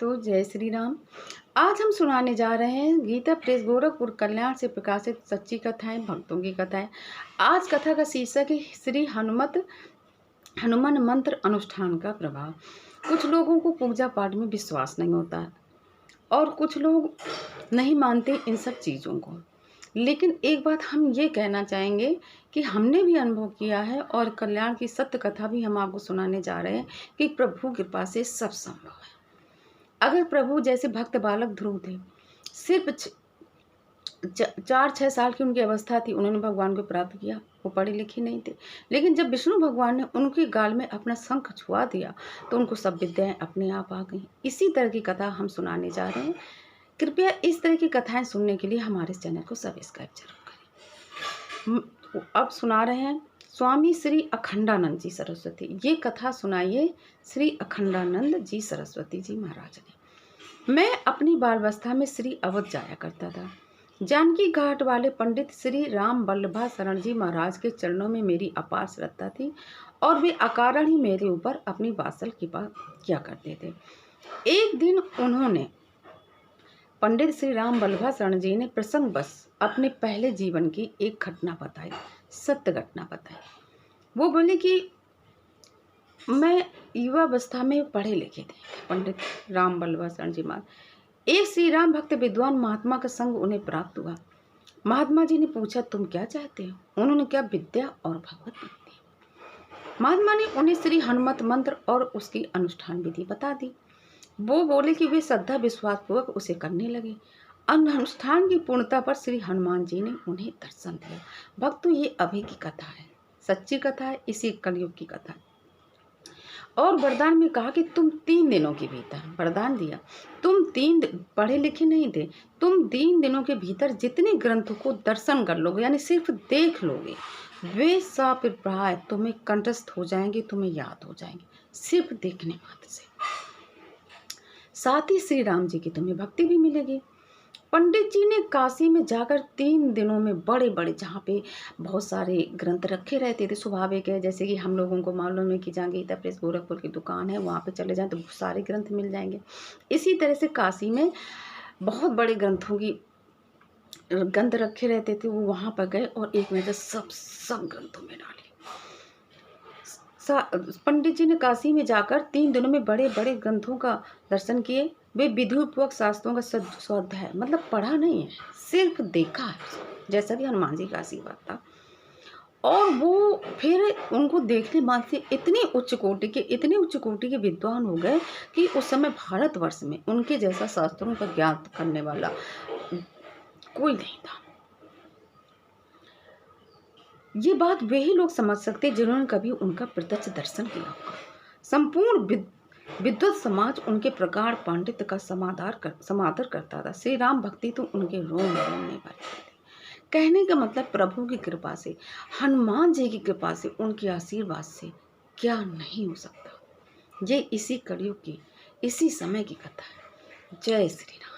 तो जय श्री राम। आज हम सुनाने जा रहे हैं गीता प्रेस गोरखपुर कल्याण से प्रकाशित सच्ची कथाएं, भक्तों की कथाएं। आज कथा का शीर्षक है श्री हनुमान मंत्र अनुष्ठान का प्रभाव। कुछ लोगों को पूजा पाठ में विश्वास नहीं होता है और कुछ लोग नहीं मानते इन सब चीज़ों को। लेकिन एक बात हम ये कहना चाहेंगे कि हमने भी अनुभव किया है और कल्याण की सत्य कथा भी हम आपको सुनाने जा रहे हैं कि प्रभु कृपा से सब संभव है। अगर प्रभु जैसे भक्त बालक ध्रुव थे, सिर्फ 4-6 साल की उनकी अवस्था थी, उन्होंने भगवान को प्राप्त किया। वो पढ़े लिखे नहीं थे, लेकिन जब विष्णु भगवान ने उनके गाल में अपना शंख छुआ दिया तो उनको सब विद्याएं अपने आप आ गई। इसी तरह की कथा हम सुनाने जा रहे हैं। कृपया इस तरह की कथाएं सुनने के लिए हमारे चैनल को सब्सक्राइब जरूर करें। अब सुना रहे हैं स्वामी श्री अखंडानंद जी सरस्वती। ये कथा सुनाइए श्री अखंडानंद जी सरस्वती जी महाराज ने। मैं अपनी बालावस्था में श्री अवध जाया करता था। जानकी घाट वाले पंडित श्री राम वल्लभा शरण जी महाराज के चरणों में मेरी अपार श्रद्धा थी और वे अकारण ही मेरे ऊपर अपनी वात्सल कृपा किया करते थे। एक दिन उन्होंने पंडित श्री राम वल्लभा शरण जी ने प्रसंग बस अपने पहले जीवन की एक घटना बताई, सत्य घटना बताई। वो बोले कि मैं युवावस्था में पढ़े लिखे थे। पंडित राम वल्लभा शरण जी महाराज, एक श्री राम भक्त विद्वान महात्मा का संग उन्हें प्राप्त हुआ। महात्मा जी ने पूछा, तुम क्या चाहते हो? उन्होंने क्या? विद्या और भगवत विद्या। महात्मा ने उन्हें श्री हनुमत मंत्र और उसकी अनुष्ठान विधि बता दी। वो बोले कि वे श्रद्धा विश्वास पूर्वक उसे करने लगे। अनुष्ठान की पूर्णता पर श्री हनुमान जी ने उन्हें दर्शन दिया। भक्तों, ये अभी की कथा है, सच्ची कथा है, इसी कलयुग की कथा है। और वरदान में कहा कि तुम 3 दिनों के भीतर, वरदान दिया, तुम 3 पढ़े लिखे नहीं थे, तुम 3 दिनों के भीतर जितने ग्रंथों को दर्शन कर लोगे, यानी सिर्फ देख लोगे, वे सब प्राय तुम्हें कंठस्थ हो जाएंगे, तुम्हें याद हो जाएंगे, सिर्फ देखने मात्र से। साथ ही श्री राम जी की तुम्हें भक्ति भी मिलेगी। पंडित जी ने काशी में जाकर 3 दिनों में बड़े बड़े, जहाँ पे बहुत सारे ग्रंथ रखे रहते थे, स्वाभाविक है, जैसे कि हम लोगों को मालूम है कि जहाँ गीता प्रेस गोरखपुर की दुकान है, वहाँ पे चले जाएं तो सारे ग्रंथ मिल जाएंगे। इसी तरह से काशी में बहुत बड़े ग्रंथों की ग्रंथ रखे रहते थे। वो वहाँ पर गए और एक में सब ग्रंथों में डाले। पंडित जी ने काशी में जाकर 3 दिनों में बड़े बड़े ग्रंथों का दर्शन किए। वे विधिपूर्वक शास्त्रों का स्वाध्याय, मतलब पढ़ा नहीं है, सिर्फ देखा है, जैसा कि हनुमान जी का आशीर्वाद था। और वो फिर उनको देखने बाद से इतने उच्च कोटि के विद्वान हो गए कि उस समय भारतवर्ष में उनके जैसा शास्त्रों का ज्ञान करने वाला कोई नहीं था। ये बात वे ही लोग समझ सकते जिन्होंने कभी उनका प्रत्यक्ष दर्शन किया होगा। संपूर्ण विद्वत समाज उनके प्रगाढ़ पांडित्य का समादर करता था। श्री राम भक्ति तो उनके रोम रोम में भरती थी। कहने का मतलब, प्रभु की कृपा से, हनुमान जी की कृपा से, उनके आशीर्वाद से क्या नहीं हो सकता। ये इसी कलयुग की, इसी समय की कथा है। जय श्री राम।